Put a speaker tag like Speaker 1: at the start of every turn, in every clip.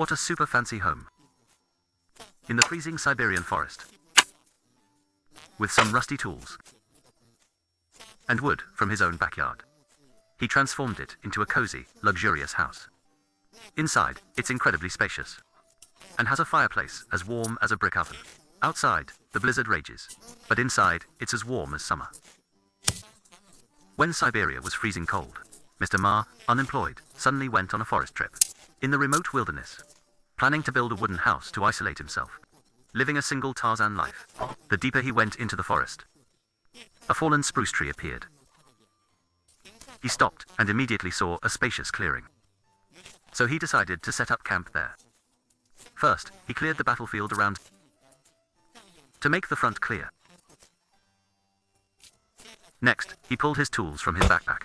Speaker 1: What a super fancy home. In the freezing Siberian forest. With some rusty tools. And wood from his own backyard. He transformed it into a cozy, luxurious house. Inside, it's incredibly spacious. And has a fireplace as warm as a brick oven. Outside, the blizzard rages. But inside, it's as warm as summer. When Siberia was freezing cold, Mr. Ma, unemployed, suddenly went on a forest trip. In the remote wilderness. Planning to build a wooden house to isolate himself. Living a single Tarzan life. The deeper he went into the forest, a fallen spruce tree appeared. He stopped and immediately saw a spacious clearing. So he decided to set up camp there. First, he cleared the battlefield around to make the front clear. Next, he pulled his tools from his backpack,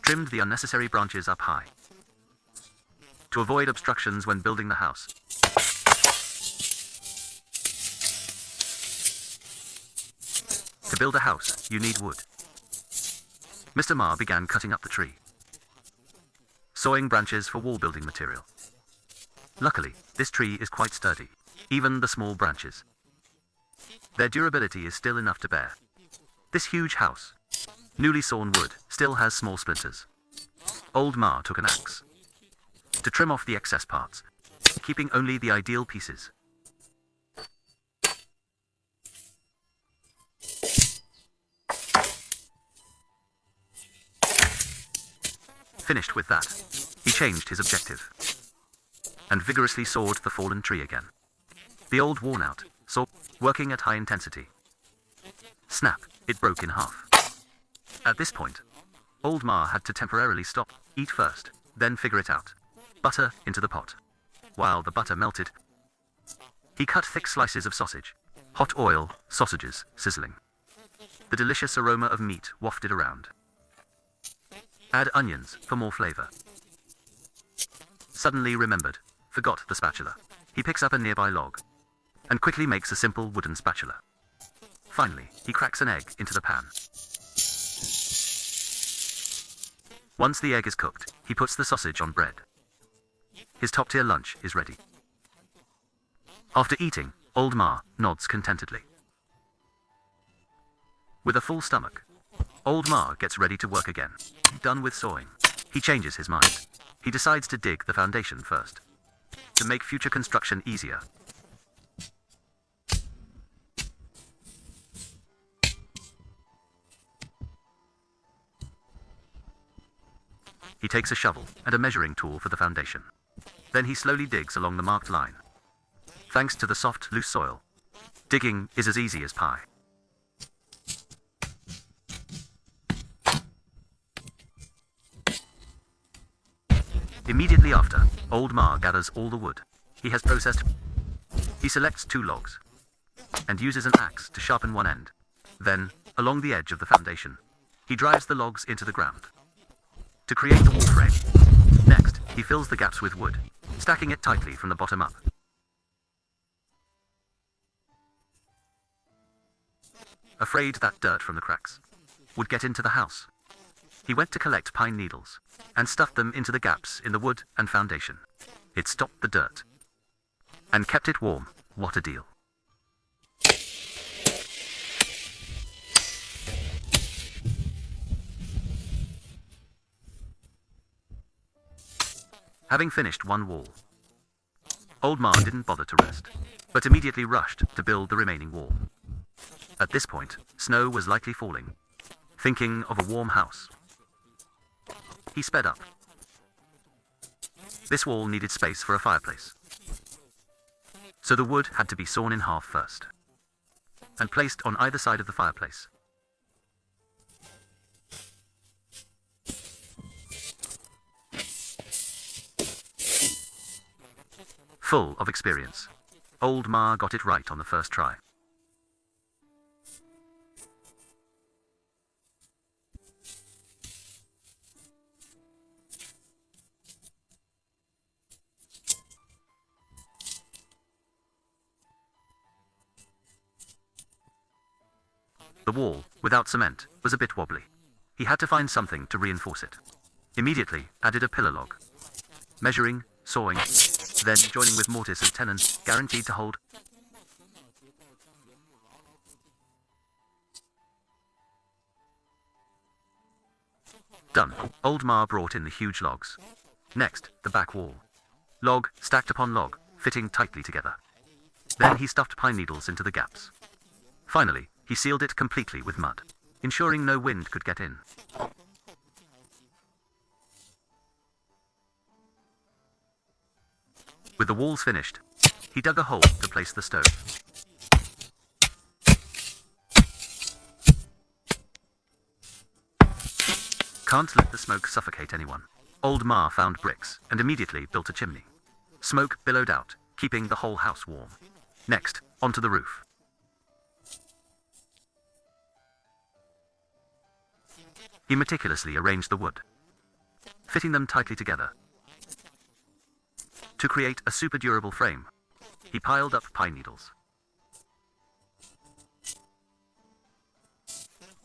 Speaker 1: trimmed the unnecessary branches up high to avoid obstructions when building the house. To build a house, you need wood. Mr. Ma began cutting up the tree, sawing branches for wall building material. Luckily, this tree is quite sturdy, even the small branches. Their durability is still enough to bear. This huge house, newly sawn wood, still has small splinters. Old Ma took an axe to trim off the excess parts, keeping only the ideal pieces. Finished with that, he changed his objective and vigorously sawed the fallen tree again. The old worn-out saw, working at high intensity. Snap, it broke in half. At this point, Old Ma had to temporarily stop, eat first, then figure it out. Butter into the pot. While the butter melted, he cut thick slices of sausage. Hot oil, sausages, sizzling. The delicious aroma of meat wafted around. Add onions for more flavor. Suddenly remembered, forgot the spatula. He picks up a nearby log and quickly makes a simple wooden spatula. Finally, he cracks an egg into the pan. Once the egg is cooked, he puts the sausage on bread. His top-tier lunch is ready. After eating, Old Ma nods contentedly. With a full stomach, Old Ma gets ready to work again. Done with sawing, he changes his mind. He decides to dig the foundation first, to make future construction easier. He takes a shovel and a measuring tool for the foundation. Then he slowly digs along the marked line. Thanks to the soft, loose soil, digging is as easy as pie. Immediately after, Old Ma gathers all the wood he has processed. He selects 2 logs and uses an axe to sharpen one end. Then, along the edge of the foundation, he drives the logs into the ground to create the wall frame. Next, he fills the gaps with wood, stacking it tightly from the bottom up. Afraid that dirt from the cracks would get into the house, he went to collect pine needles and stuffed them into the gaps in the wood and foundation. It stopped the dirt and kept it warm. What a deal. Having finished one wall, Old Ma didn't bother to rest, but immediately rushed to build the remaining wall. At this point, snow was likely falling. Thinking of a warm house, he sped up. This wall needed space for a fireplace, so the wood had to be sawn in half first and placed on either side of the fireplace. Full of experience, Old Ma got it right on the first try. The wall, without cement, was a bit wobbly. He had to find something to reinforce it. Immediately, added a pillar log. Measuring, sawing, then joining with mortise and tenon, guaranteed to hold. Done. Old Ma brought in the huge logs. Next, the back wall. Log stacked upon log, fitting tightly together. Then he stuffed pine needles into the gaps. Finally, he sealed it completely with mud, ensuring no wind could get in. With the walls finished, he dug a hole to place the stove. Can't let the smoke suffocate anyone. Old Ma found bricks and immediately built a chimney. Smoke billowed out, keeping the whole house warm. Next, onto the roof. He meticulously arranged the wood, fitting them tightly together. To create a super durable frame, he piled up pine needles,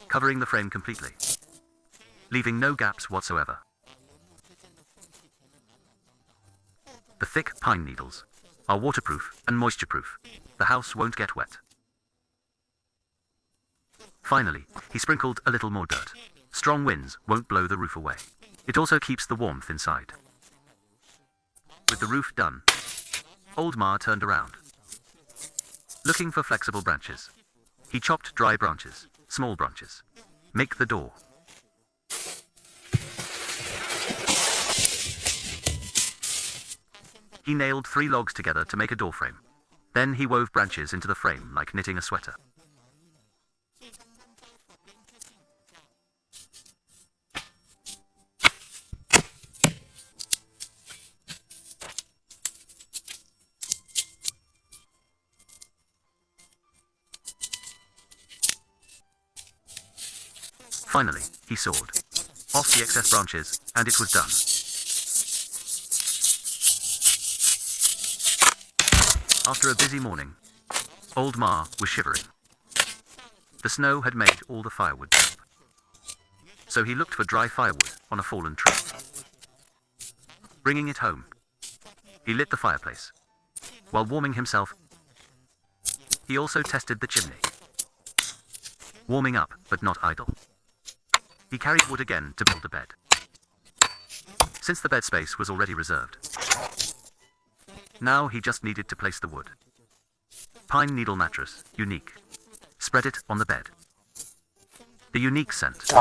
Speaker 1: covering the frame completely, leaving no gaps whatsoever. The thick pine needles are waterproof and moisture-proof. The house won't get wet. Finally, he sprinkled a little more dirt. Strong winds won't blow the roof away. It also keeps the warmth inside. With the roof done, Old Ma turned around, looking for flexible branches. He chopped dry branches, small branches. Make the door. He nailed 3 logs together to make a door frame. Then he wove branches into the frame like knitting a sweater. Finally, he sawed off the excess branches, and it was done. After a busy morning, Old Ma was shivering. The snow had made all the firewood damp. So he looked for dry firewood on a fallen tree. Bringing it home, he lit the fireplace. While warming himself, he also tested the chimney. Warming up, but not idle. He carried wood again to build a bed, since the bed space was already reserved. Now he just needed to place the wood. Pine needle mattress, unique. Spread it on the bed. The unique scent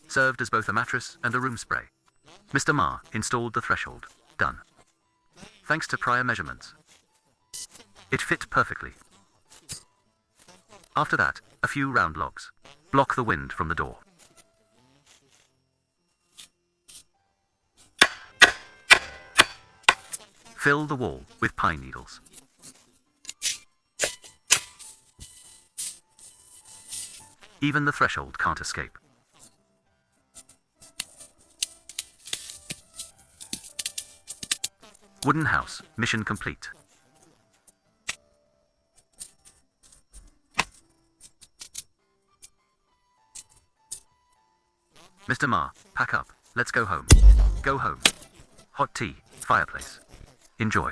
Speaker 1: served as both a mattress and a room spray. Mr. Ma installed the threshold. Done. Thanks to prior measurements, it fit perfectly. After that, a few round logs block the wind from the door. Fill the wall with pine needles. Even the threshold can't escape. Wooden house, mission complete. Mr. Ma, pack up, let's go home. Go home. Hot tea, fireplace. Enjoy.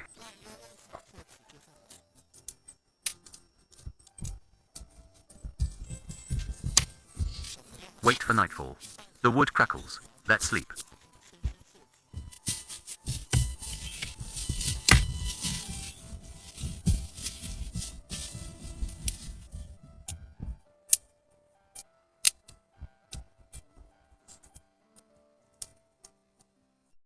Speaker 1: Wait for nightfall. The wood crackles. Let's sleep.